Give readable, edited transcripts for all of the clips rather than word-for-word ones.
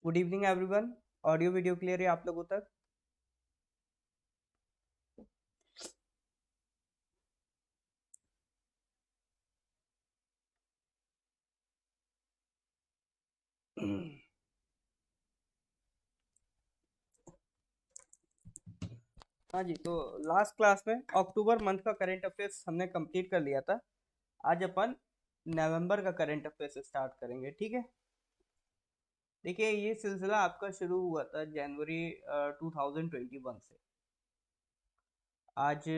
Good evening everyone. Audio video clear है आप लोगों तक? हाँ जी, तो लास्ट क्लास में अक्टूबर मंथ का करंट अफेयर्स हमने कंप्लीट कर लिया था। आज अपन नवंबर का करंट अफेयर्स स्टार्ट करेंगे, ठीक है। देखिए, ये सिलसिला आपका शुरू हुआ था जनवरी 2021 से। आज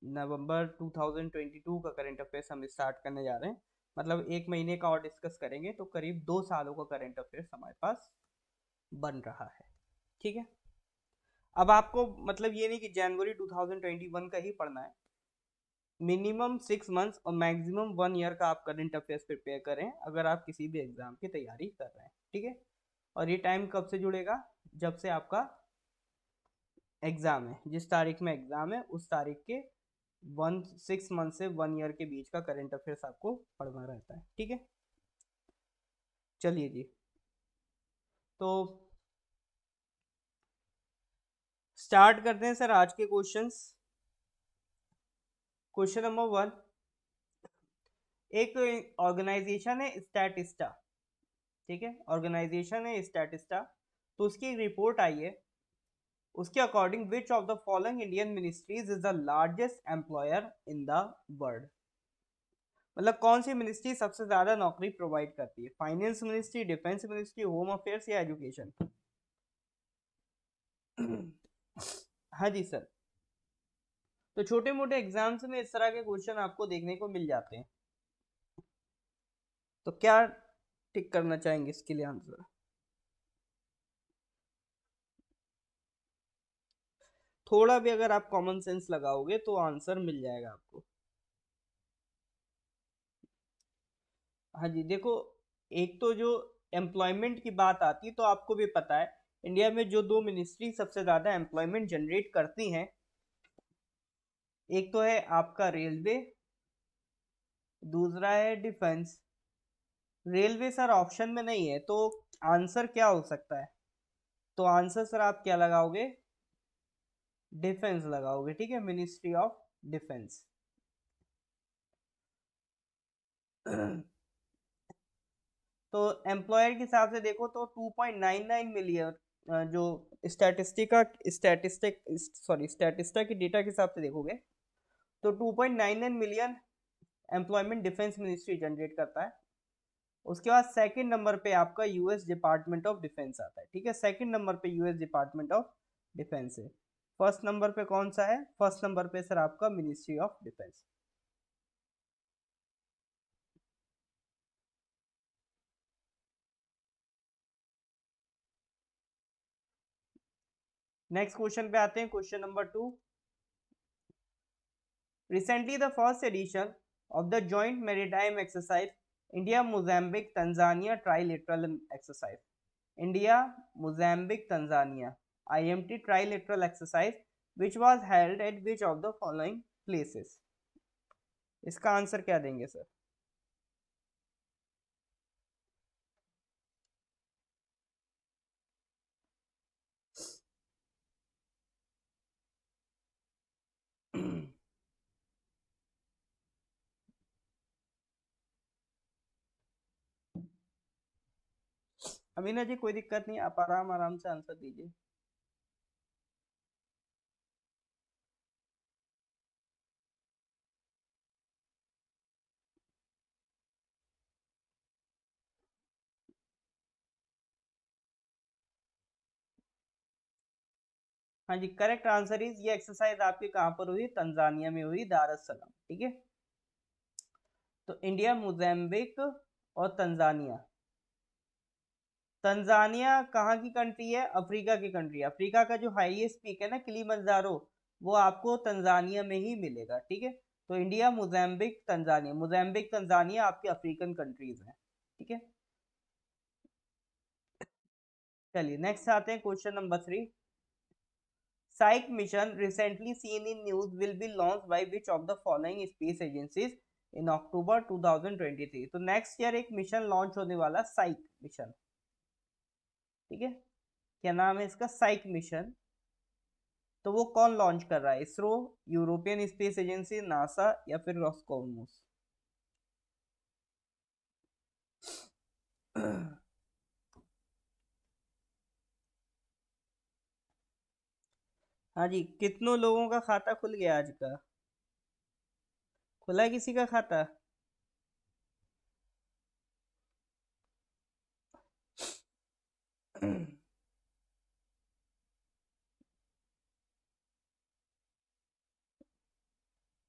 नवंबर 2022 का करंट अफेयर्स हम स्टार्ट करने जा रहे हैं। मतलब एक महीने का और डिस्कस करेंगे तो करीब 2 सालों का करंट अफेयर्स हमारे पास बन रहा है, ठीक है। अब आपको मतलब ये नहीं कि जनवरी 2021 का ही पढ़ना है। मिनिमम 6 मंथ्स और मैक्सिमम 1 ईयर का आप करंट अफेयर्स प्रिपेयर करें अगर आप किसी भी एग्जाम की तैयारी कर रहे हैं, ठीक है। और ये टाइम कब से जुड़ेगा? जब से आपका एग्जाम है, जिस तारीख में एग्जाम है उस तारीख के 6 मंथ से 1 ईयर के बीच का करंट अफेयर्स आपको पढ़ना रहता है, ठीक है। चलिए जी, तो स्टार्ट करते हैं सर आज के क्वेश्चंस। क्वेश्चन नंबर 1, एक ऑर्गेनाइजेशन है स्टैटिस्टा, ठीक है। ऑर्गेनाइजेशन है स्टैटिस्टा, तो उसकी एक रिपोर्ट आई है। उसके according which of the following Indian ministries is the largest employer in the world. मतलब कौन सी मिनिस्ट्री सबसे ज्यादा नौकरी प्रोवाइड करती है? Finance ministry, defence ministry, home affairs या एजुकेशन? हाँ जी सर। तो छोटे मोटे एग्जाम्स में इस तरह के क्वेश्चन आपको देखने को मिल जाते हैं। तो क्या टिक करना चाहेंगे इसके लिए आंसर? थोड़ा भी अगर आप कॉमन सेंस लगाओगे तो आंसर मिल जाएगा आपको। हाँ जी, देखो, एक तो जो एम्प्लॉयमेंट की बात आती है तो आपको भी पता है इंडिया में जो दो मिनिस्ट्री सबसे ज्यादा एम्प्लॉयमेंट जनरेट करती हैं, एक तो है आपका रेलवे, दूसरा है डिफेंस। रेलवे सर ऑप्शन में नहीं है, तो आंसर क्या हो सकता है? तो आंसर सर आप क्या लगाओगे? डिफेंस लगाओगे, ठीक है, मिनिस्ट्री ऑफ डिफेंस। तो एम्प्लॉयर के हिसाब से देखो तो 2.99 मिलियन, जो स्टैटिस्टा की डेटा के हिसाब से देखोगे तो 2.99 million employment defence ministry generate करता है। उसके बाद सेकंड नंबर पे आपका यूएस डिपार्टमेंट ऑफ डिफेंस आता है, ठीक है। सेकंड नंबर पे यूएस डिपार्टमेंट ऑफ डिफेंस है। फर्स्ट नंबर पे कौन सा है? फर्स्ट नंबर पे सर आपका ministry of defence. Next question पे आते हैं, question number 2। Recently, the first edition of the Joint Maritime Exercise India Mozambique Tanzania Trilateral Exercise, India Mozambique Tanzania IMT Trilateral Exercise, which was held at which of the following places? इसका answer क्या देंगे sir? Amina जी, कोई दिक्कत नहीं, आप आराम आराम से आंसर दीजिए। हाँ जी, करेक्ट आंसर इज, ये एक्सरसाइज आपके कहाँ पर हुई? तंजानिया में हुई, दार एस सलाम, ठीक है। तो इंडिया, मोजाम्बिक और तंजानिया। तंजानिया कहाँ की कंट्री है? अफ्रीका की कंट्री है। अफ्रीका का जो हाईएस्ट पीक है ना, किलिमंजारो, वो आपको तंजानिया में ही मिलेगा, ठीक है। तो India, Mozambique, Tanzania, Mozambique Tanzania आपकी अफ्रीकन कंट्रीज हैं, ठीक है। चलिए नेक्स्ट आते हैं, question number 3। Psyche mission recently seen in news will be launch by which of the following space agencies in October 2023। तो नेक्स्ट ईयर एक मिशन लॉन्च होने वाला, साइक मिशन। ठीक है, क्या नाम है इसका, साइक मिशन। तो वो कौन लॉन्च कर रहा है, ISRO, European space agency, NASA या फिर रॉसकॉस्मोस? हाँ जी, कितनों लोगों का खाता खुल गया आज का? खुला है किसी का खाता?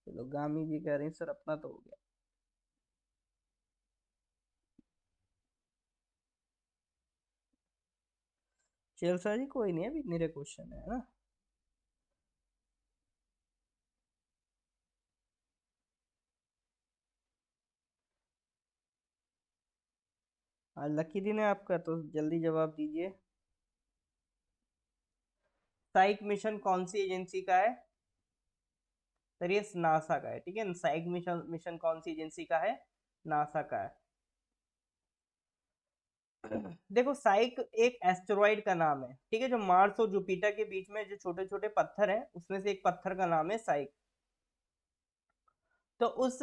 चलो, गामी जी कह रहे हैं सर अपना तो हो गया। चल सर जी, कोई नहीं, अभी मेरे क्वेश्चन है ना। आज लकी दिन है आपका, तो जल्दी जवाब दीजिए। साइक मिशन कौन सी एजेंसी का है? सर ये नासा का है, ठीक है। साइक मिशन मिशन कौन सी एजेंसी का है? नासा का है। देखो, साइक एक एस्टेरॉइड का नाम है, ठीक है, जो मार्स और जुपिटर के बीच में जो छोटे छोटे पत्थर हैं उसमें से एक पत्थर का नाम है साइक। तो उस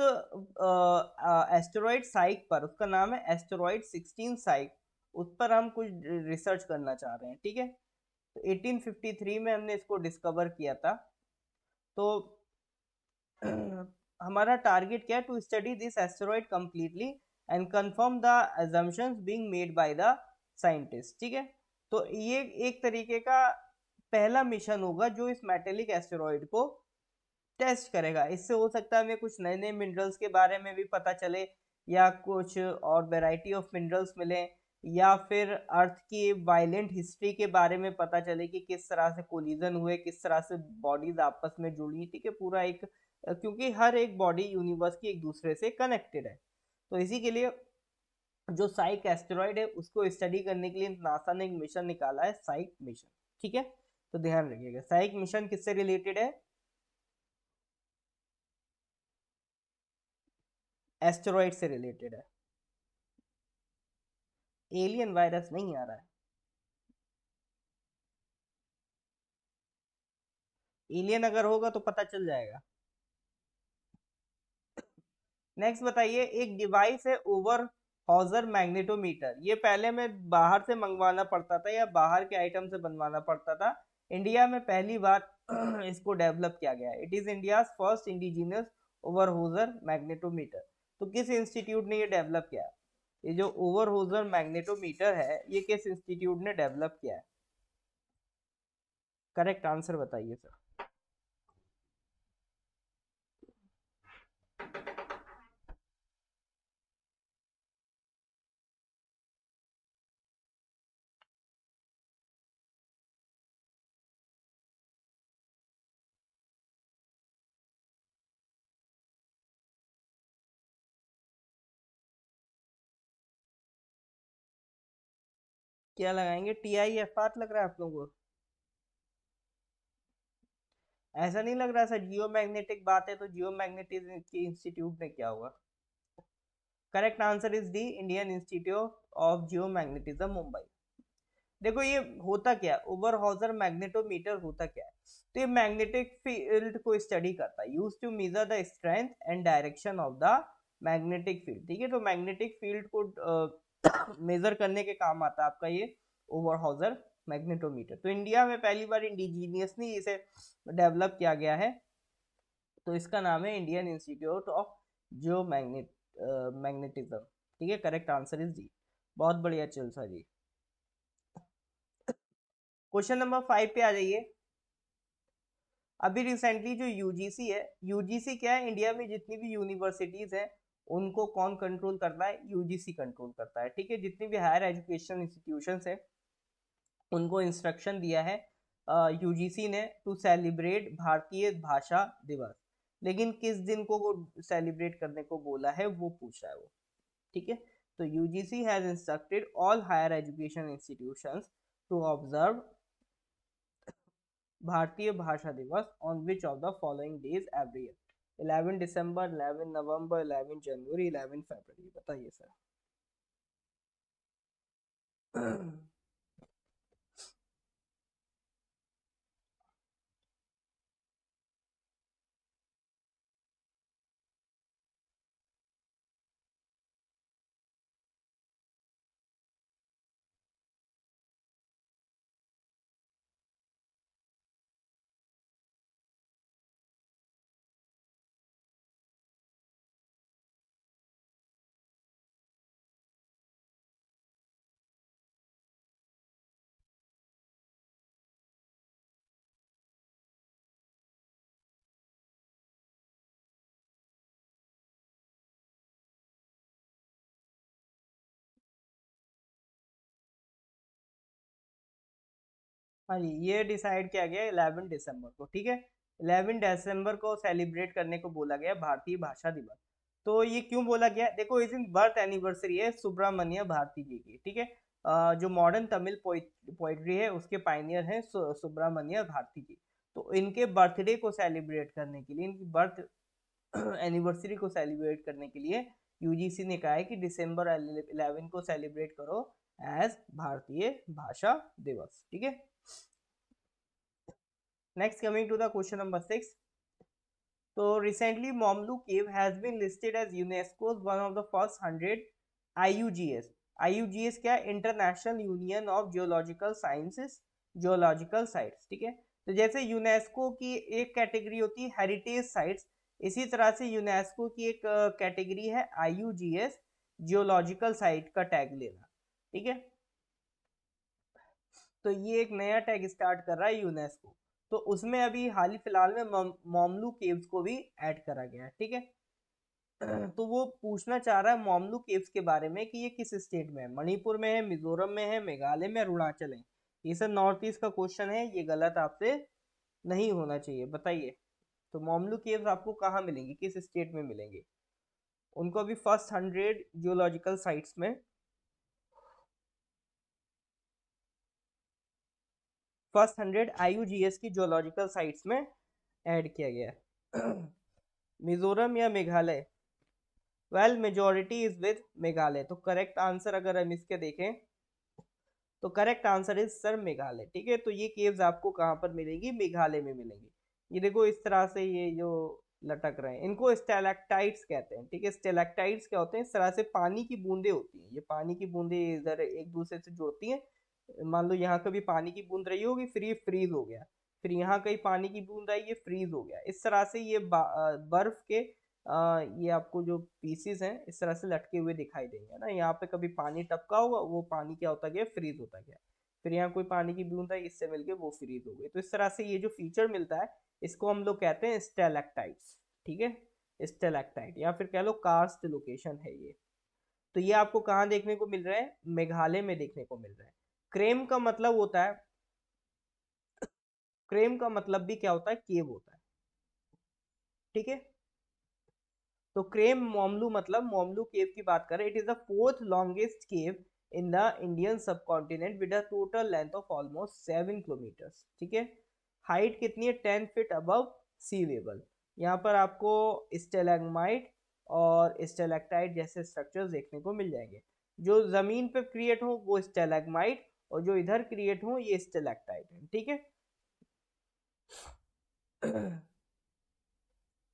एस्टेरॉइड साइक पर, उसका नाम है एस्टेरॉइड 16 साइक, उस पर हम कुछ रिसर्च करना चाह रहे हैं, ठीक है। तो 1853 में हमने इसको डिस्कवर किया था। तो हमारा टारगेट क्या है, to study this asteroid completely and confirm the assumptions being made by the scientist, ठीक है। तो ये एक तरीके का पहला मिशन होगा जो इस मेटेलिक एस्टेरॉइड को टेस्ट करेगा। इससे हो सकता है हमें कुछ नए नए मिनरल्स के बारे में भी पता चले, या कुछ और वैरायटी ऑफ मिनरल्स मिले, या फिर अर्थ की वायलेंट हिस्ट्री के बारे में पता चले कि किस तरह से कोलिजन हुए, किस तरह से बॉडीज आपस में जुड़ी, ठीक है, पूरा एक, क्योंकि हर एक बॉडी यूनिवर्स की एक दूसरे से कनेक्टेड है। तो इसी के लिए जो साइक एस्टेरॉइड है उसको स्टडी करने के लिए नासा ने एक मिशन निकाला है, साइक मिशन, ठीक है। तो ध्यान रखिएगा, साइक मिशन किससे रिलेटेड है? एस्टेरॉइड से रिलेटेड है। एलियन वायरस नहीं आ रहा है। एलियन अगर होगा तो पता चल जाएगा। नेक्स्ट बताइए, एक डिवाइस है ओवर हॉजर मैग्नेटोमीटर, ये पहले में बाहर से मंगवाना पड़ता था या बाहर के आइटम से बनवाना पड़ता था। इंडिया में पहली बार इसको डेवलप किया गया है। It is India first indigenous over hosier magnetometer. तो किस इंस्टीट्यूट ने ये डेवलप किया है? ये जो ओवर होजर मैग्नेटोमीटर है ये किस इंस्टीट्यूट ने डेवलप किया है? करेक्ट आंसर बताइए सर। क्या लगाएंगे, TIFR लग रहा है आप लोगों को? ऐसा नहीं लग रहा सर, जियो मैग्नेटिक बात है तो जियो मैग्नेटिक इंस्टीट्यूट ने क्या हुआ? Correct answer is D, Indian institute of geo magnetism, Mumbai. देखो ये होता क्या है, ओवर हॉजर मैग्नेटोमीटर होता क्या है, तो ये मैग्नेटिक फील्ड को स्टडी करता है, use to measure the strength and direction of the magnetic field, ठीक है। तो मैग्नेटिक फील्ड को मेजर करने के काम आता है आपका ये ओवर हॉजर मैग्नेटोमीटर। तो इंडिया में पहली बार इंडिजीनियसली इसे डेवलप किया गया है। तो इसका नाम है Indian institute of geo magnetism, ठीक है। Correct answer is D. बहुत बढ़िया, चल सा जी। क्वेश्चन नंबर 5 पे आ जाइए। अभी रिसेंटली जो यूजीसी है, यूजीसी क्या है, इंडिया में जितनी भी यूनिवर्सिटीज हैं उनको कौन कंट्रोल करता है? यूजीसी कंट्रोल करता है, ठीक है। जितनी भी हायर एजुकेशन इंस्टीट्यूशंस है उनको इंस्ट्रक्शन दिया है यूजीसी ने टू सेलिब्रेट भारतीय भाषा दिवस। लेकिन किस दिन को वो सेलिब्रेट करने को बोला है वो पूछ रहा है वो, ठीक है। तो UGC has instructed all higher education institutions to observe भारतीय भाषा दिवस on which of the following days every year? 11 दिसंबर, 11 नवंबर, 11 जनवरी, 11 फरवरी, बताइए सर। हाँ जी, ये डिसाइड किया गया 11 दिसंबर को, ठीक है। 11 दिसंबर को सेलिब्रेट करने को बोला गया भारतीय भाषा दिवस। तो ये क्यों बोला गया, देखो इस दिन बर्थ एनिवर्सरी है सुब्रमण्य भारती जी की, ठीक है। जो मॉडर्न तमिल पोइट्री है उसके पाइनियर हैं सुब्रमण्य भारती जी। तो इनके बर्थडे को सेलिब्रेट करने के लिए, इनकी बर्थ एनिवर्सरी को सेलिब्रेट करने के लिए यूजीसी ने कहा है कि December 11 को सेलिब्रेट करो एज भारतीय भाषा दिवस, ठीक है। Next coming to the question number 6। तो recently Mawmluh cave has been listed as UNESCO one of the first 100 IUGS. IUGS क्या, international union of geological sciences, geological sites, ठीक है। तो जैसे यूनेस्को की एक कैटेगरी होती है हेरिटेज साइट्स, इसी तरह से यूनेस्को की एक कैटेगरी है आईयूजीएस, जियोलॉजिकल साइट का टैग लेना, ठीक है। तो ये एक नया टैग स्टार्ट कर रहा है यूनेस्को। तो उसमें अभी हाल ही फिलहाल में मोमलू केव्स को भी ऐड करा गया है, ठीक है। तो वो पूछना चाह रहा है मोमलू केव्स के बारे में कि ये किस स्टेट में है, मणिपुर में है, मिजोरम में है, मेघालय में, अरुणाचल है। ये सब नॉर्थ ईस्ट का क्वेश्चन है, ये गलत आपसे नहीं होना चाहिए, बताइए। तो मोमलू केव्स आपको कहाँ मिलेंगे, किस स्टेट में मिलेंगे? उनको अभी फर्स्ट 100 जियोलॉजिकल साइट्स में, फर्स्ट 100 आईयूजीएस की जियोलॉजिकल साइट्स में ऐड किया गया है। मिजोरम या Meghalaya? Well majority is with Meghalaya. तो करेक्ट आंसर अगर हम इसके देखें तो correct answer is sir Meghalaya, ठीक है। तो ये केव्स आपको कहाँ पर मिलेगी, मेघालय में मिलेंगी। ये देखो इस तरह से ये जो लटक रहे हैं इनको स्टेलेक्टाइट्स कहते हैं, ठीक है। स्टेलेक्टाइट्स क्या होते हैं, इस तरह से पानी की बूंदे होती हैं, ये पानी की बूंदे इधर एक दूसरे से जुड़ती हैं। मान लो यहाँ कभी पानी की बूंद रही होगी, फिर ये फ्रीज हो गया, फिर यहाँ कहीं पानी की बूंद आई, ये फ्रीज हो गया। इस तरह से ये बर्फ के ये आपको जो पीसीस हैं इस तरह से लटके हुए दिखाई देंगे ना। यहाँ पे कभी पानी टपका होगा, वो पानी क्या होता गया, फ्रीज होता गया। फिर यहाँ कोई पानी की बूंद आई, इससे मिलके वो फ्रीज हो गए। तो इस तरह से ये जो फीचर मिलता है इसको हम लोग कहते हैं स्टेलेक्टाइट्स, ठीक है। स्टेलेक्टाइट या फिर कह लो कार्स्ट लोकेशन है ये। तो ये आपको कहाँ देखने को मिल रहा है, मेघालय में देखने को मिल रहा है। क्रेम का मतलब होता है, क्रेम का मतलब भी क्या होता है, केव होता है, ठीक है। तो क्रेम मोमलू मतलब मोमलू केव की बात करें, it is the fourth longest cave in the Indian subcontinent with a total length of almost 7 kilometre, ठीक है। हाइट कितनी है, 10 फीट अबव सी लेवल। यहाँ पर आपको स्टेलेग्माइट और स्टेलेक्टाइट जैसे स्ट्रक्चर्स देखने को मिल जाएंगे। जो जमीन पे क्रिएट हो वो स्टेलेग्माइट, और जो इधर क्रिएट हो ये स्टेलेक्टाइट है, ठीक है।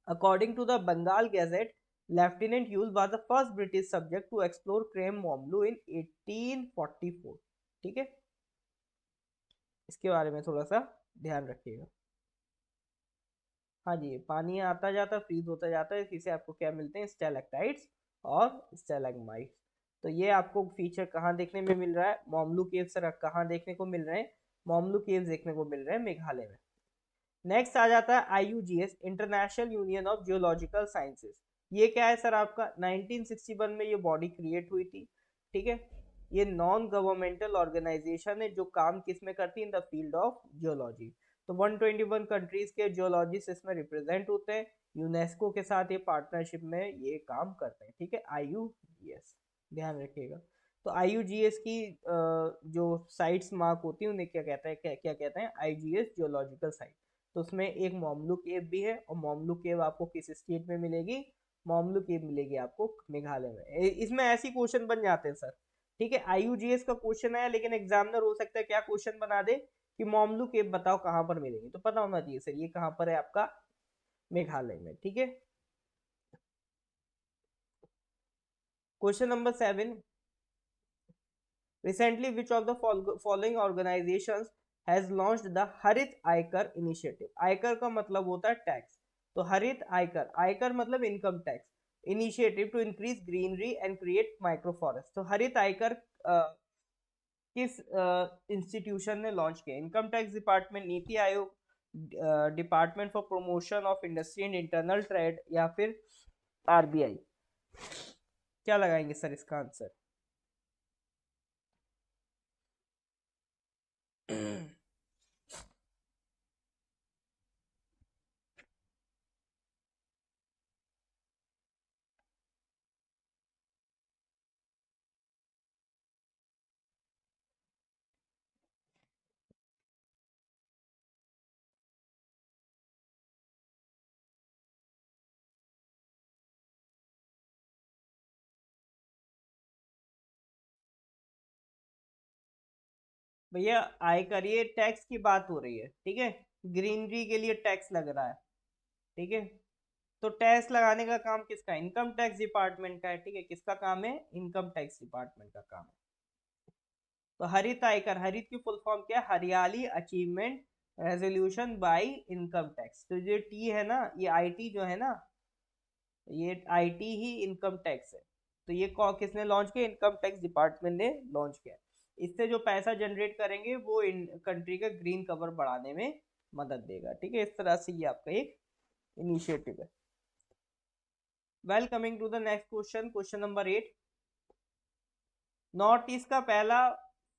According to the Bengal Gazette, Lieutenant Hughes was the first British subject to explore Krem Momlu in 1844, ठीक है। इसके बारे में थोड़ा सा ध्यान रखिएगा। हाँ जी, पानी आता जाता फ्रीज होता जाता है, इसी से आपको क्या मिलते हैं, स्टेलेक्टाइट्स और स्टेलेग्माइट्स। तो ये आपको फीचर कहाँ देखने में मिल रहा है, मोमलू केव्स कहाँ देखने को मिल रहे हैं, मोमलू केव्स देखने को मिल रहे हैं मेघालय में। नेक्स्ट आ जाता है IUGS, international union of geological sciences. ये क्या है सर, आपका 1961 में ये बॉडी क्रिएट हुई थी, ठीक है। ये नॉन गवर्नमेंटल ऑर्गेनाइजेशन है जो काम किस में करती है, in the field of geology. तो 121 कंट्रीज के जियोलॉजिस्ट इसमें रिप्रेजेंट होते हैं। यूनेस्को के साथ ये पार्टनरशिप में ये काम करते हैं, ठीक है। आईयूजीएस ध्यान रखिएगा। तो आईयूजीएस की जो साइट्स मार्क होती है उन्हें क्या कहता है, क्या कहते हैं, आईजीएस जियोलॉजिकल साइट। तो उसमें एक मोमलू केव भी है, और मोमलू केव आपको किस स्टेट में मिलेगी, मोमलू केव मिलेगी आपको मेघालय में। इसमें ऐसी क्वेश्चन बन जाते हैं सर, ठीक है। आईयूजीएस का क्वेश्चन है लेकिन एग्जामिनर हो सकता है क्या क्वेश्चन बना दे कि मोमलू केव बताओ कहाँ पर मिलेगी, तो पता होना चाहिए सर ये कहाँ पर है आपका, मेघालय में, ठीक है। Question number 7, recently which of the following organizations has launched the हरित आयकर इनिशिएटिव। आयकर का मतलब होता है टैक्स, तो हरित आयकर, आयकर मतलब income tax, initiative to increase greenery and create micro forest. तो हरित आयकर किस इंस्टीट्यूशन ने लॉन्च किया, income tax department, NITI Aayog, department for promotion of industry and internal trade, या फिर आरबीआई? क्या लगाएंगे सर इसका आंसर? भैया आयकर, ये टैक्स की बात हो रही है, ठीक है। ग्रीनरी के लिए टैक्स लग रहा है, ठीक है। तो टैक्स लगाने का काम किसका है? इनकम टैक्स डिपार्टमेंट का है, ठीक है। किसका काम है? इनकम टैक्स डिपार्टमेंट का काम है। तो हरित आयकर, हरित की फुल फॉर्म क्या है? हरियाली achievement resolution bye income tax. तो ये टी है ना, ये आईटी जो है ना, ये आईटी ही इनकम टैक्स है। तो ये किसने लॉन्च किया? इनकम टैक्स डिपार्टमेंट ने लॉन्च किया। इससे जो पैसा जनरेट करेंगे वो इन कंट्री का ग्रीन कवर बढ़ाने में मदद देगा, ठीक है। इस तरह से ये आपका एक इनिशिएटिव है। Well, coming to the next question, question number 8। North east का पहला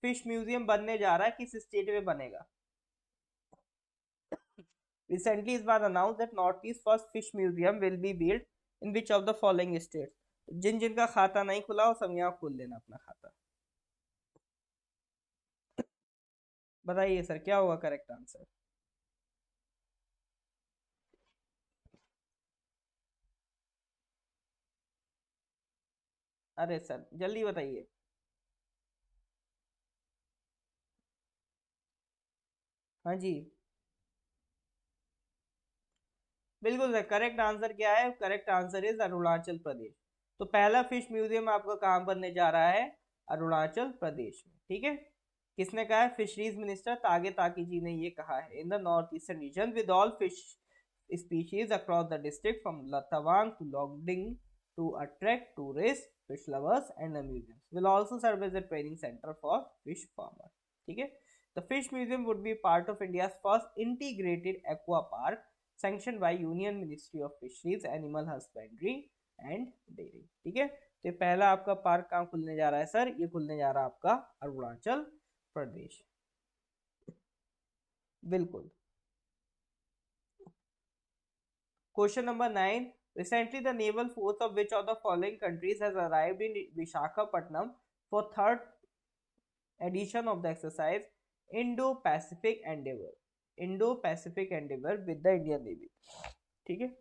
फिश म्यूजियम बनने जा रहा है, किस स्टेट में बनेगा? Recently, इस बार announce that north east first fish museum will be build in which of the following state. जिन जिनका खाता नहीं खुला हो सब यहाँ खोल लेना अपना खाता। बताइए सर, क्या होगा करेक्ट आंसर? अरे सर जल्दी बताइए। हाँ जी, बिल्कुल सर। करेक्ट आंसर क्या है? Correct answer is Arunachal Pradesh. तो पहला फिश म्यूजियम आपका कहाँ बनने जा रहा है? अरुणाचल प्रदेश में, ठीक है। किसने कहा है? फिशरीज मिनिस्टर तागे ताकी जी ने ये कहा है। In the north eastern region with all fish species across the district from Latawang to Longding to attract tourists, fish lovers and the museums will also serve as a training center for fish farmers, ठीक है। The fish museum would be part of India's first integrated aqua park sanctioned by Union Ministry of Fisheries, Animal Husbandry and Dairy, ठीक है। तो पहला आपका park कहाँ खुलने जा रहा है सर? ये खुलने जा रहा है आपका अरुणाचल प्रदेश। बिल्कुल। Question number 9. Recently, the naval force of which of the following countries has arrived in Visakhapatnam for third edition of the exercise Indo-Pacific Endeavor? Indo-Pacific Endeavor with the Indian Navy, ठीक है।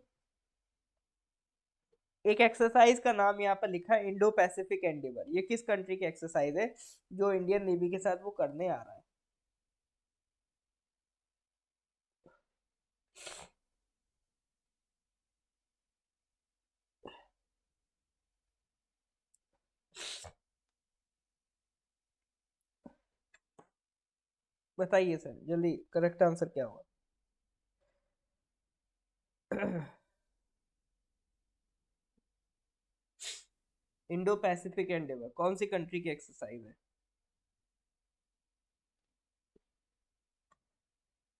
एक एक्सरसाइज का नाम यहाँ पर लिखा है Indo Pacific Endeavour. ये किस कंट्री की एक्सरसाइज है जो इंडियन नेवी के साथ वो करने आ रहा है? बताइए सर जल्दी, करेक्ट आंसर क्या होगा? इंडो पैसिफिक एंडेवर कौन सी कंट्री की एक्सरसाइज है?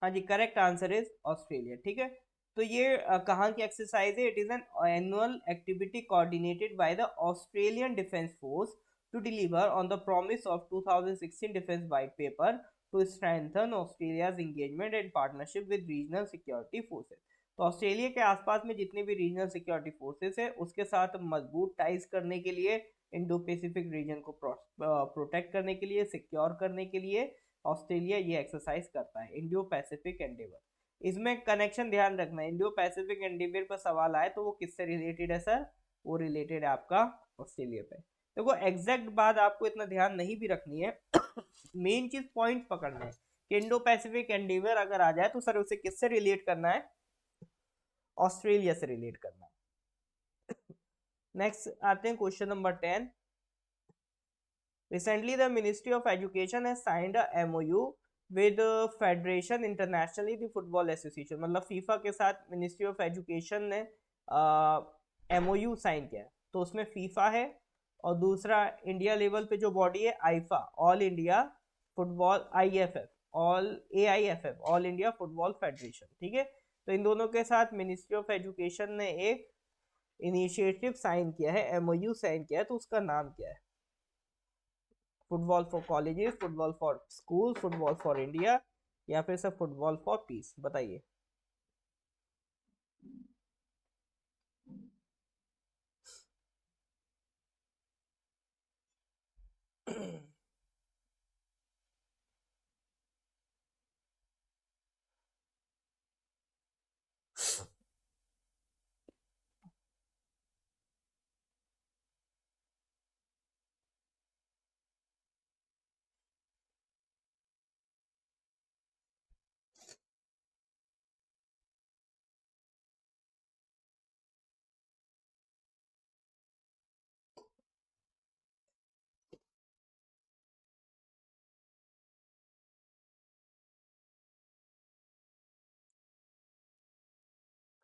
हाँ जी, करेक्ट आंसर इज ऑस्ट्रेलिया, ठीक है। तो ये कहाँ की एक्सरसाइज है? It is an annual activity coordinated by the Australian defence force to deliver on the promise of 2016 defence white paper to strengthen Australia's engagement and partnership with regional security forces. तो Australia के आसपास में जितनी भी regional security forces है उसके साथ मजबूत टाइज करने के लिए, इंडो पैसिफिक रीजन को प्रोटेक्ट करने के लिए, सिक्योर करने के लिए ऑस्ट्रेलिया ये एक्सरसाइज करता है, इंडियो पैसिफिक एंडेवर। इसमें कनेक्शन ध्यान रखना है, इंडियो पैसिफिक एंडेवर पर सवाल आए तो वो किससे रिलेटेड है सर? वो रिलेटेड है आपका ऑस्ट्रेलिया पे। देखो एग्जैक्ट बात आपको इतना ध्यान नहीं भी रखनी है, मेन चीज पॉइंट पकड़ना है कि इंडो पैसिफिक एंडेवर अगर आ जाए तो सर उसे किससे रिलेट करना है? ऑस्ट्रेलिया से रिलेट करना है। नेक्स्ट आते हैं question number 10। Recently, the Ministry of Education has signed a MOU with Federation Internationally the Football Association। मतलब फीफा के साथ मिनिस्ट्री ऑफ एजुकेशन ने MOU साइन किया है। तो उसमें फीफा है और दूसरा इंडिया लेवल पे जो बॉडी है IIFA, all India football, IFF, all AIFF, all India football federation, ठीक है। तो इन दोनों के साथ मिनिस्ट्री ऑफ एजुकेशन ने एक इनिशिएटिव साइन किया है, MOU साइन किया है। तो उसका नाम क्या है? Football for colleges, football for school, football for India, या फिर सब फुटबॉल फॉर पीस? बताइए।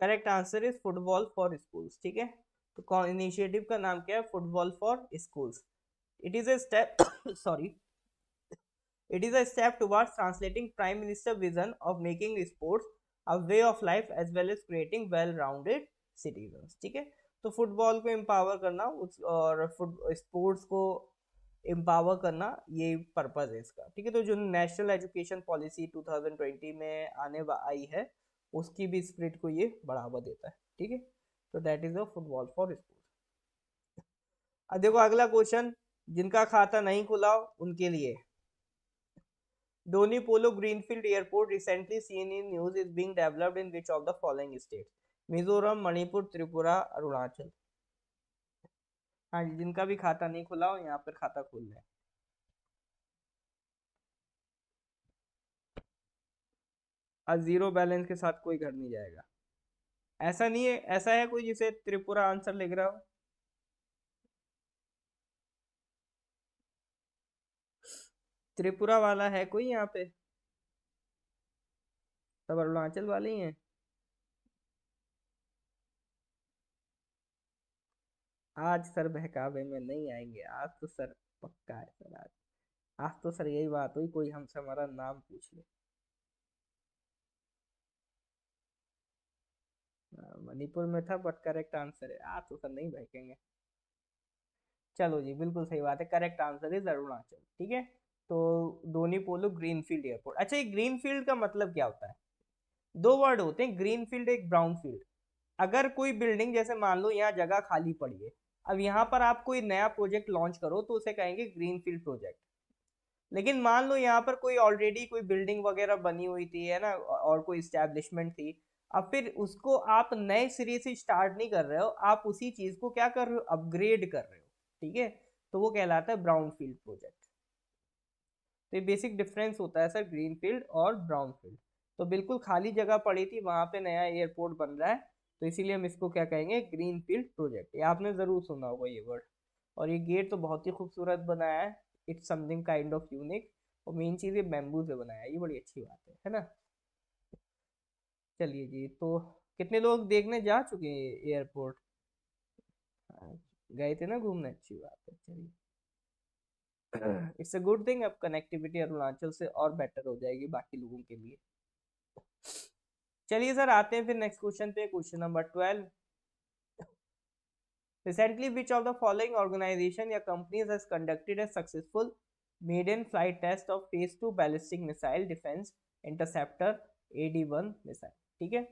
Correct answer is football for schools, ठीक है। तो इनिशिएटिव का नाम क्या है? Football for schools. It is a step sorry, it is a step towards translating Prime Minister vision of making sports a way of life as well as creating well-rounded citizens, ठीक है। तो football को empower करना और sports को empower करना, ये purpose है इसका, ठीक है। तो जो नेशनल एजुकेशन पॉलिसी 2020 में आई है, उसकी भी स्पिरिट को ये बढ़ावा देता है, ठीक है। तो that is a football for sports. अब देखो अगला क्वेश्चन, जिनका खाता नहीं खुला उनके लिए। Doni Polo Greenfield Airport recently seen in news is being developed in which of the following states? Mizoram, Manipur, Tripura, Arunachal. हाँ जी, जिनका भी खाता नहीं खुला हो यहाँ पर खाता खोल लें। आज जीरो बैलेंस के साथ कोई घर नहीं जाएगा। ऐसा नहीं है, ऐसा है कोई जिसे त्रिपुरा आंसर लिख रहा हो? त्रिपुरा वाला है कोई यहाँ पे? सब अरुणाचल वाले ही हैं। आज सर बहकावे में नहीं आएंगे, आज तो सर पक्का है सर। आज तो सर यही बात हुई, कोई हमसे हमारा नाम पूछ ले। मणिपुर में था बट करेक्ट आंसर है, आज तो सर नहीं बहकेंगे। चलो जी, बिल्कुल सही बात है, करेक्ट आंसर इज अरुणाचल, ठीक है। तो दोनी पोलो ग्रीनफील्ड एयरपोर्ट। अच्छा, ये ग्रीनफील्ड का मतलब क्या होता है? दो वर्ड होते हैं, ग्रीन फील्ड एक ब्राउन फील्ड। अगर कोई बिल्डिंग, जैसे मान लो यहाँ जगह खाली पड़ी है, अब यहाँ पर आप कोई नया प्रोजेक्ट लॉन्च करो तो उसे कहेंगे ग्रीन फील्ड प्रोजेक्ट। लेकिन मान लो यहाँ पर कोई ऑलरेडी कोई बिल्डिंग वगैरह बनी हुई थी, है ना, और कोई इस्टेब्लिशमेंट थी, अब फिर उसको आप नए सिरे से स्टार्ट नहीं कर रहे हो, आप उसी चीज को क्या कर रहे हो? अपग्रेड कर रहे हो, ठीक है। तो वो कहलाता है ब्राउन फील्ड प्रोजेक्ट। तो ये बेसिक डिफरेंस होता है सर, ग्रीन फील्ड और ब्राउन फील्ड। तो बिल्कुल खाली जगह पड़ी थी, वहां पे नया एयरपोर्ट बन रहा है, तो इसीलिए हम इसको क्या कहेंगे? Green field project. ये आपने जरूर सुना होगा ये वर्ड। और ये गेट तो बहुत ही खूबसूरत बनाया है, it's something kind of unique. और मेन चीज ये बैम्बू से बनाया है, ये बड़ी अच्छी बात है ना। चलिए जी, तो कितने लोग देखने जा चुके हैं एयरपोर्ट? गए थे ना घूमने, अच्छी बात है, चलिए। इट्स अ गुड थिंग, अब कनेक्टिविटी अरुणाचल से और बेटर हो जाएगी बाकी लोगों के लिए। चलिए सर, आते हैं फिर नेक्स्ट क्वेश्चन पे, question number 12। Recently, which of the following organization या companies has conducted a successful maiden flight test of phase 2 ballistic missile defense interceptor AD-1 missile, ठीक है।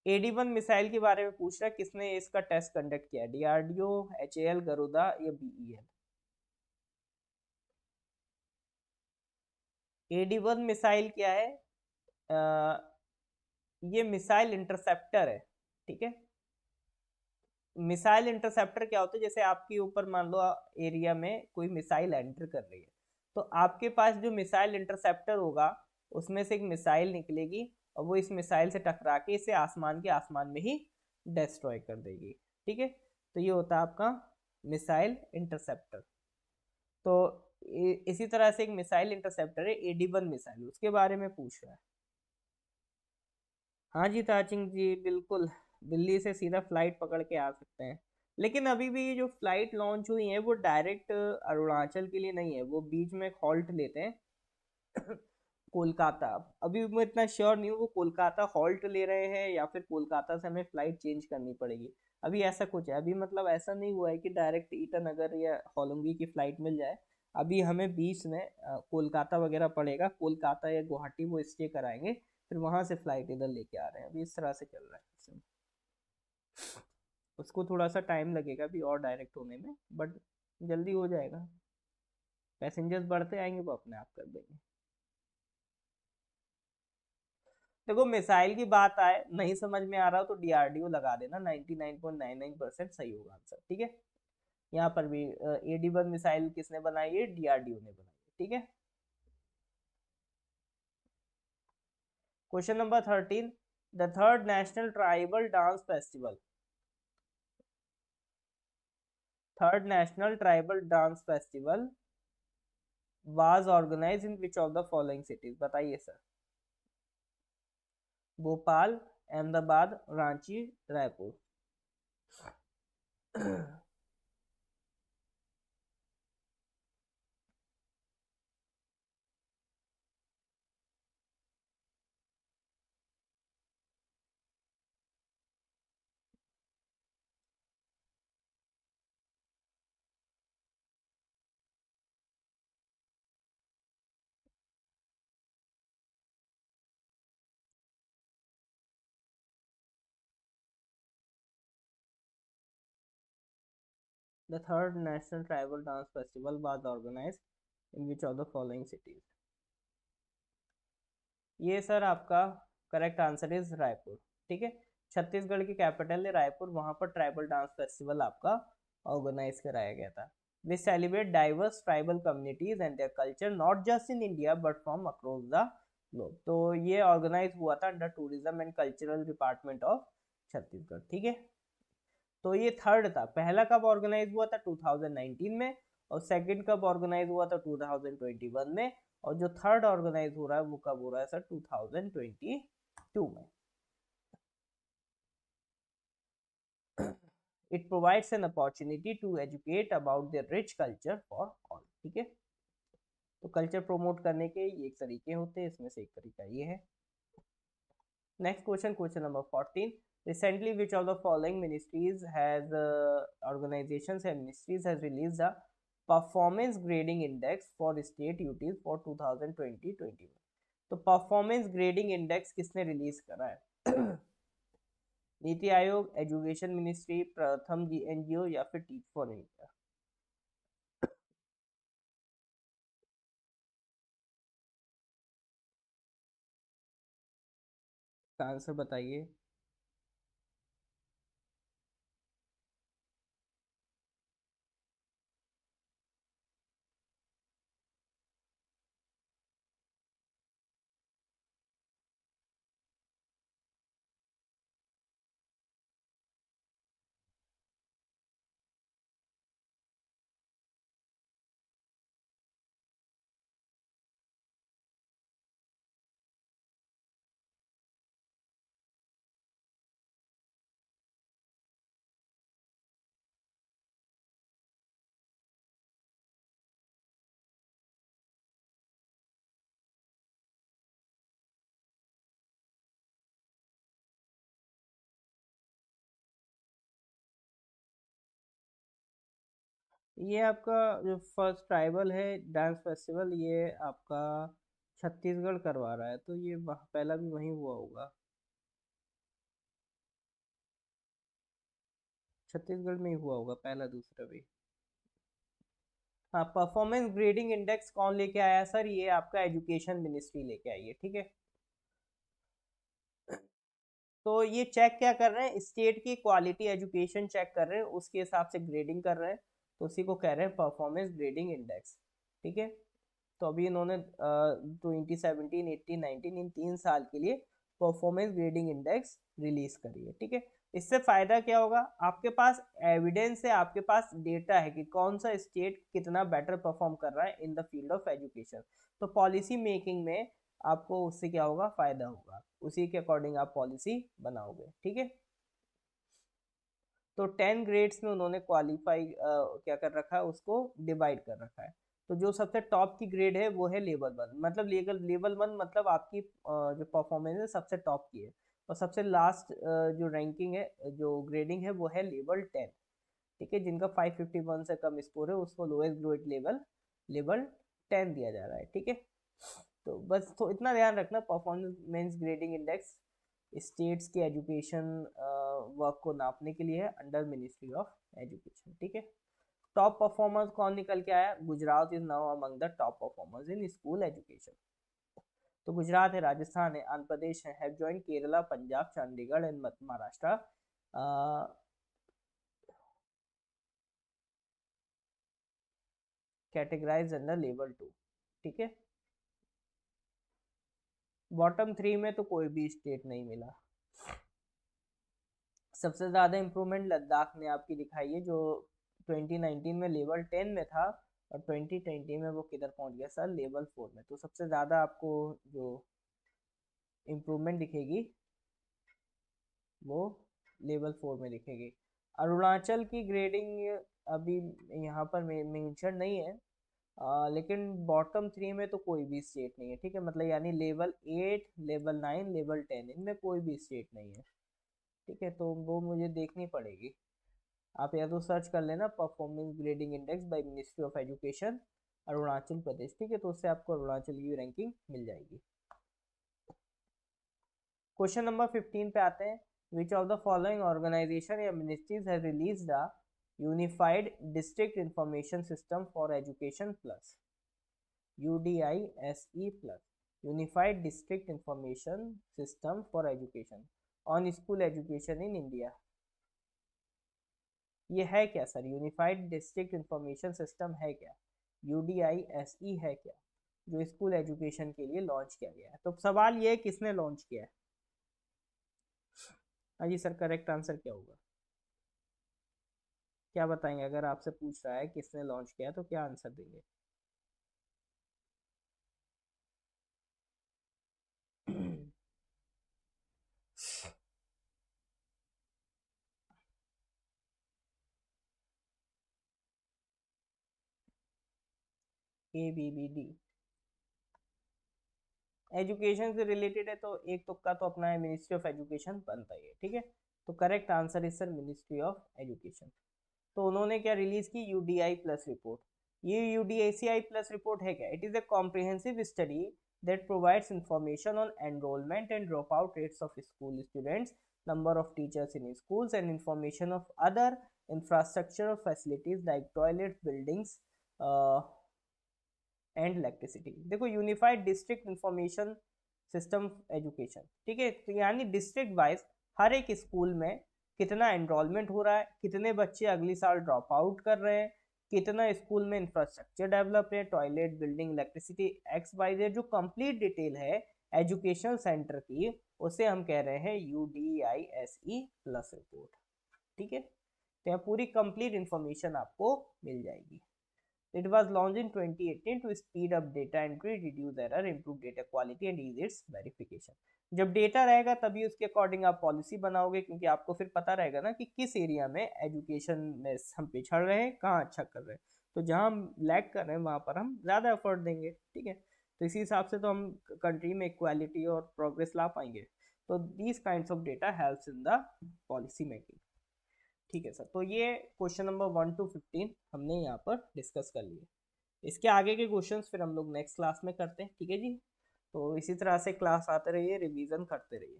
AD-1 मिसाइल के बारे में पूछ रहा है, किसने इसका टेस्ट कंडक्ट किया? डीआरडीओ, एचएएल, गरुदा या बीईएल? AD-1 मिसाइल क्या है? ये मिसाइल इंटरसेप्टर है, ठीक है। मिसाइल इंटरसेप्टर क्या होता है? जैसे आपके ऊपर मान लो एरिया में कोई मिसाइल एंटर कर रही है, तो आपके पास जो मिसाइल इंटरसेप्टर होगा, उसमें से एक मिसाइल निकलेगी और वो इस मिसाइल से टकरा के इसे आसमान के आसमान में ही डिस्ट्रॉय कर देगी, ठीक है। तो ये होता है आपका मिसाइल इंटरसेप्टर। तो इसी तरह से एक मिसाइल इंटरसेप्टर है AD-1 मिसाइल, उसके बारे में पूछ रहा है। हाँ जी ताचिंग जी, बिल्कुल। दिल्ली से सीधा फ्लाइट पकड़ के आ सकते हैं। लेकिन अभी भी जो फ्लाइट लॉन्च हुई है वो डायरेक्ट अरुणाचल के लिए नहीं है, वो बीच में हॉल्ट लेते हैं कोलकाता। अभी मैं इतना श्योर नहीं हूँ वो कोलकाता हॉल्ट ले रहे हैं या फिर कोलकाता से हमें फ्लाइट चेंज करनी पड़ेगी। अभी ऐसा कुछ है, अभी मतलब ऐसा नहीं हुआ है कि डायरेक्ट ईटानगर या होलोंगी की फ्लाइट मिल जाए। अभी हमें बीच में कोलकाता वगैरह पड़ेगा, कोलकाता या गुवाहाटी वो स्टे कराएंगे, फिर वहां से फ्लाइट इधर लेके आ रहे हैं। अभी इस तरह से चल रहा है, उसको थोड़ा सा टाइम लगेगा अभी और डायरेक्ट होने में, बट जल्दी हो जाएगा। पैसेंजर्स बढ़ते आएंगे वो अपने आप कर देंगे। देखो मिसाइल की बात आए, नहीं समझ में आ रहा हो तो डीआरडीओ लगा देना, 99.99% सही होगा आंसर, ठीक है। यहाँ पर भी AD-1 मिसाइल किसने बनाई है? डीआरडीओ ने बनाई है, ठीक है। Question number 13, the third national tribal dance festival, third national tribal dance festival was organize in which of the following cities? बताइए sir. Bhopal, Ahmedabad, Ranchi, Raipur. The third National Tribal Dance Festival was organized in which of the following cities? ये sir आपका correct answer is Raipur. ठीक है, छत्तीसगढ़ की capital है रायपुर, वहां पर tribal dance festival आपका ऑर्गेनाइज कराया गया था। We celebrate diverse tribal communities and their culture not just in India but from across the globe. तो ये ऑर्गेनाइज हुआ था under tourism and cultural department of Chhattisgarh. ठीक है, तो ये थर्ड था। पहला कब ऑर्गेनाइज हुआ था? 2019 में। और सेकंड कब ऑर्गेनाइज हुआ था? 2021 में। और जो थर्ड ऑर्गेनाइज हो रहा है वो कब हो रहा है सर? 2022 में। It provides an opportunity to educate about the rich culture for all. ठीक है, तो कल्चर प्रोमोट करने के ये एक तरीके होते हैं, इसमें से एक तरीका ये है। Next question, question number 14। Recently, which of the following ministries has organizations and ministries has released a performance grading index for state UTs for 2020-21? तो परफॉर्मेंस ग्रेडिंग इंडेक्स किसने रिलीज करा है? नीति आयोग, एजुकेशन मिनिस्ट्री, प्रथम जी एनजीओ या फिर teach for India? का answer बताइए। ये आपका जो फर्स्ट ट्राइबल है डांस फेस्टिवल, ये आपका छत्तीसगढ़ करवा रहा है, तो ये पहला भी वहीं हुआ होगा, छत्तीसगढ़ में ही हुआ होगा पहला दूसरा भी। हाँ, परफॉर्मेंस ग्रेडिंग इंडेक्स कौन लेके आया सर? ये आपका एजुकेशन मिनिस्ट्री लेके आई है। ठीक है, तो ये चेक क्या कर रहे हैं? स्टेट की क्वालिटी एजुकेशन चेक कर रहे हैं, उसके हिसाब से ग्रेडिंग कर रहे हैं, तो उसी को कह रहे हैं परफॉर्मेंस ग्रेडिंग इंडेक्स। ठीक है, तो अभी इन्होंने 2017, 18, 19 इन 3 साल के लिए परफॉर्मेंस ग्रेडिंग इंडेक्स रिलीज करी है। ठीक है, इससे फायदा क्या होगा? आपके पास एविडेंस है, आपके पास डेटा है कि कौन सा स्टेट कितना बेटर परफॉर्म कर रहा है in the field of education. तो पॉलिसी मेकिंग में आपको उससे क्या होगा? फायदा होगा, उसी के अकॉर्डिंग आप पॉलिसी बनाओगे। ठीक है, तो 10 ग्रेड्स में उन्होंने क्वालिफाई क्या कर रखा है, उसको डिवाइड कर रखा है। तो जो सबसे टॉप की ग्रेड है वो है लेवल 1, मतलब लेवल 1 मतलब आपकी जो परफॉर्मेंस है सबसे टॉप की है। और सबसे लास्ट जो रैंकिंग है, जो ग्रेडिंग है, वो है लेवल 10। ठीक है, जिनका 551 से कम स्कोर है उसको लोएस्ट ग्रेड लेवल 10 दिया जा रहा है। ठीक है, तो बस तो इतना ध्यान रखना, परफॉर्मेंस ग्रेडिंग इंडेक्स स्टेट्स के एजुकेशन वर्क को नापने के लिए है अंडर मिनिस्ट्री ऑफ एजुकेशन। ठीक है, टॉप परफॉर्मर्स कौन निकल के आया? Gujarat is now among the top performers in school education. तो गुजरात है, राजस्थान है, आंध्र प्रदेश है, have join Kerala, Punjab, Chandigarh and Maharashtra categorise under level 2। ठीक है, बॉटम 3 में तो कोई भी स्टेट नहीं मिला। सबसे ज़्यादा इम्प्रूवमेंट लद्दाख ने आपकी दिखाई है, जो 2019 में लेवल 10 में था, और 2020 में वो किधर पहुंच गया सर? लेवल 4 में। तो सबसे ज़्यादा आपको जो इम्प्रूवमेंट दिखेगी वो लेवल 4 में दिखेगी। अरुणाचल की ग्रेडिंग अभी यहाँ पर मेंशन नहीं है, लेकिन बॉटम 3 में तो कोई भी स्टेट नहीं है, ठीक है, मतलब यानी लेवल 8, लेवल 9, लेवल 10 इनमें कोई भी स्टेट नहीं है, ठीक है, तो वो मुझे देखनी पड़ेगी। आप या तो सर्च कर लेना performance grading index by ministry of education Arunachal Pradesh, ठीक है, तो उससे आपको अरुणाचल की रैंकिंग मिल जाएगी। क्वेश्चन नंबर 15 पे आते हैं। Which of the following organization या ministries has released a unified district information system for education plus, UDISE plus, unified district information system for education on school education in India. ये है क्या sir? Unified district information system है क्या? UDISE है क्या, जो school education के लिए लॉन्च किया गया है? तो सवाल ये है किसने लॉन्च किया है? हाँ जी सर, करेक्ट आंसर क्या होगा? क्या बताएंगे अगर आपसे पूछ रहा है किसने लॉन्च किया है तो क्या आंसर देंगे? ABBD एजुकेशन से रिलेटेड है तो एक तुक्का तो अपना है, मिनिस्ट्री ऑफ एजुकेशन बनता ही है, ठीक है, तो correct answer is sir ministry of education. तो उन्होंने क्या रिलीज की? UDI plus report. ये यूडीएसीआई प्लस रिपोर्ट है क्या? It is a comprehensive study that provides information on enrollment and dropout rates of school students, number of teachers in schools, and information of other infrastructural facilities like toilets, buildings, uh, and electricity. देखो, unified district information system education, ठीक है, तो यानी district wise हर एक school में कितना enrolment हो रहा है, कितने बच्चे अगली साल ड्रॉप आउट कर रहे हैं, कितना स्कूल में इंफ्रास्ट्रक्चर डेवलप है, toilet, building, electricity, X Y Z, जो कंप्लीट डिटेल है एजुकेशनल सेंटर की, उसे हम कह रहे हैं UDISE प्लस रिपोर्ट, ठीक है, तो यहाँ पूरी कंप्लीट इंफॉर्मेशन आपको मिल जाएगी। It was launched in 2018 to speed up data entry, reduce error, improve data quality and ease its verification. जब डेटा रहेगा तभी उसके अकॉर्डिंग आप पॉलिसी बनाओगे, क्योंकि आपको फिर पता रहेगा ना कि किस एरिया में एजुकेशन में हम पिछड़ रहे हैं, कहाँ अच्छा कर रहे हैं, तो जहाँ हम लैग कर रहे हैं वहाँ पर हम ज़्यादा एफर्ट देंगे, ठीक है, तो इसी हिसाब से तो हम कंट्री में इक्वालिटी और प्रोग्रेस ला पाएंगे। तो these kinds of data helps in the policy making, ठीक है सर। तो ये क्वेश्चन नंबर 1 to 15 हमने यहाँ पर डिस्कस कर लिए। इसके आगे के क्वेश्चंस फिर हम लोग नेक्स्ट क्लास में करते हैं, ठीक है जी। तो इसी तरह से क्लास आते रहिए, रिवीजन करते रहिए,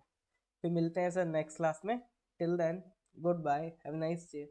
फिर मिलते हैं सर नेक्स्ट क्लास में। Till then, goodbye, have a nice day.